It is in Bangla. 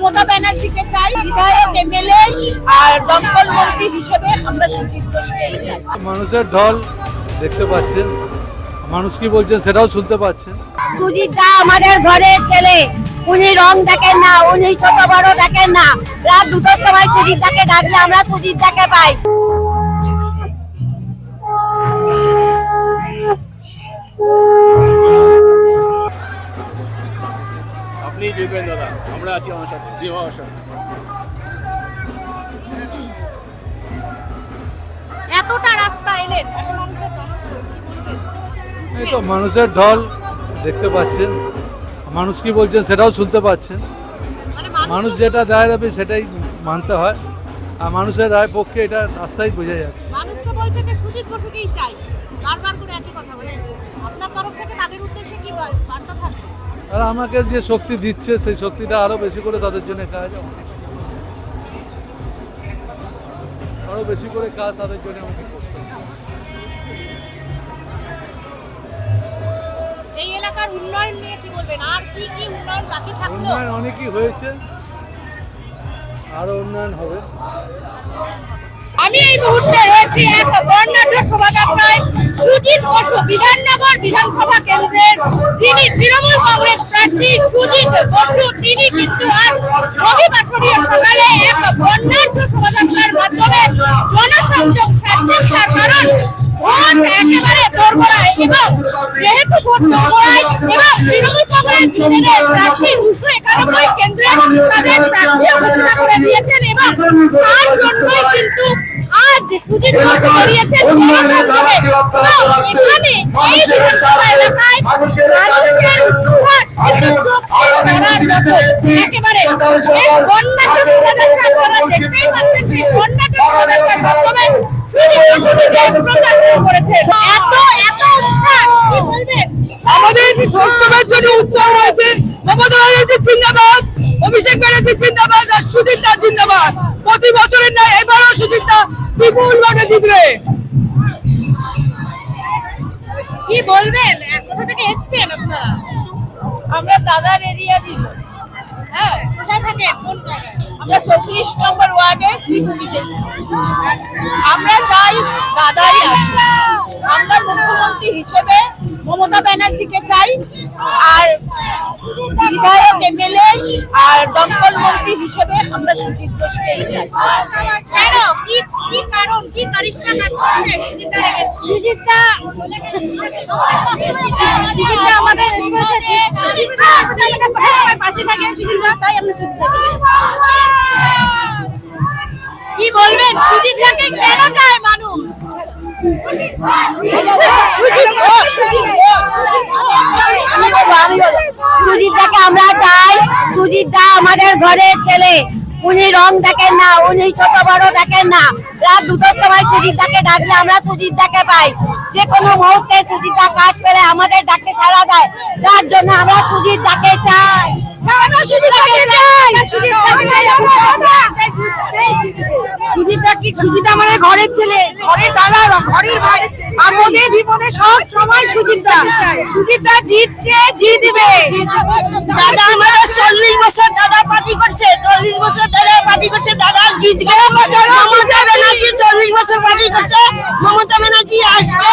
মমতা ব্যানার্জিকে চাই বিধায়ক, এমএলএ আর দমকল মন্ত্রী হিসেবে আমরা সুজিত বোসকেই চাই। মানুষের ঢল দেখতে পাচ্ছেন, মানুষ কি বলছেন সেটাও শুনতে পাচ্ছেন। সুজিত দা আমাদের ঘরের ছেলে, উনি রং দেখেন না, উনি ছোট বড় দেখেন না। রাত 2টার সময় সুজিত দাকে ডাকলে আমরা সুজিত দাকে পাই। আপনি জিতবেন দাদা, আমরা আছি আমার সাথে, আমার সাথে। এতটা রাস্তা এলেন, এই তো মানুষের ঢল দেখতে পাচ্ছেন, মানুষ কি বলছেন সেটাও শুনতে পাচ্ছেন। মানুষ যেটা রায় দেবে সেটাই মানতে হয়, আর মানুষের রায় পক্ষে এটা রাস্তায় বোঝা যাচ্ছে। মানুষ তো বলছে যে সুজিত বসুকেই চাই, বারবার করে একই কথা বলেন। আপনার তরফ থেকে তাদের উদ্দেশ্যে কি বার্তা থাকবে? আর আমাকে যে শক্তি দিচ্ছে সেই শক্তিটা আরো বেশি করে তাদের জন্য কাজ, আরো বেশি করে কাজ তাদের জন্য আমাকে করতে হবে। এই এলাকার উন্নয়ন নিয়ে কি বলবেন? আর কি কি উন্নয়ন বাকি থাকলো? উন্নয়ন অনেকই হয়েছে, আরো উন্নয়ন হবে। আমি এই মুহূর্তে রয়েছি এক বর্ণাঢ্য শোভাযাত্রায় সুজিত বসু বিধাননগর বিধানসভা কেন্দ্রের যিনি তৃণমূল কংগ্রেস প্রার্থী সুজিত বসু, তিনি কিন্তু আজ রবিবাসরীয় সকালে এক বর্ণাঢ্য শোভাযাত্রার মাধ্যমে জনসংযোগ সারছেন। তার কারণ ভোট একেবারে দোরগোড়ায়, এবং যেহেতু ভোট দোরগোড়ায় এবং তৃণমূল কংগ্রেস নিজেদের প্রার্থী 291 কেন্দ্রে তাদের প্রার্থী ঘোষণা করে দিয়েছেন, এবং তার জন্যই কিন্তু আজ সুজিত বসু বেরিয়েছেন জনসংযোগে। এখানে এই বিধানসভা এলাকায় মানুষের উচ্ছ্বাস কিন্তু চোখে পড়ার মতো। একেবারে এক বর্ণাঢ্য শোভাযাত্রা, আপনারা দেখতেই পাচ্ছেন সেই বর্ণাঢ্য শোভাযাত্রার মাধ্যমে সুজিত বসু নিজের প্রচার শুরু করেছেন। এত উচ্ছ্বাস, কি বলবেন? আমাদের ধর্ষণের জন্য উৎসাহ রয়েছে। মমতা ব্যানার্জি জিন্দাবাদ, অভিষেক ব্যানার্জি জিন্দাবাদ, আর সুজিত দা জিন্দাবাদ। প্রতি বছরের ন্যায় এবারও সুজিত দা বিপুল ভোটে জিতবে। কি বলবেন? কোথা থেকে এসেছেন আপনারা? আমরা দাদার এরিয়া দিল। হ্যাঁ, কোথায় থাকেন? কোন জায়গায়? আমরা 34 নম্বর ওয়ার্ডে শ্রীপুরিতে। আমরা চাই দাদাই আসুক। আমরা মুখ্যমন্ত্রী হিসেবে মমতা ব্যানার্জিকে চাই, আর বিধায়ক, এমএলএ আর দমকল মন্ত্রী হিসেবে আমরা সুজিত বোসকেই চাই। কেন? কি কারণ? কি কারিশমা কাজ করছে সুজিতদা? সুজিতদা আমাদের পাশে থাকে, সুজিতদা, তাই আমরা সুজিতদা। কি বলবেন? সুজিতদাকে কেন চায় মানুষ? সুজিতদাকে আমরা চাই। সুজিত দা আমাদের ঘরের ছেলে, উনি রং দেখেন না, উনি ছোট বড় দেখেন না। রাত 2টার সময় সুজিত দাকে ডাকলে আমরা সুজিত দাকে পাই। যে কোনো মুহূর্তে সুজিত দা কাজ পেলে আমাদের ডাকে সাড়া দেয়, তার জন্য আমরা সুজিত দাকে চাই। সুজিত আমাদের ঘরের ছেলে, ঘরের দাদা, ঘরের ভাই, আমাদের বিপদে সব সময় সুজিত দা জিতছে, জিতবে। দাদা আমাদের 40 বছর দাদা পার্টি করছে, 40 বছর দাদা পার্টি করছে, দাদা জিতবে। মমতা ব্যানার্জি 40 বছর পার্টি করছে, মমতা ব্যানার্জি আসবে,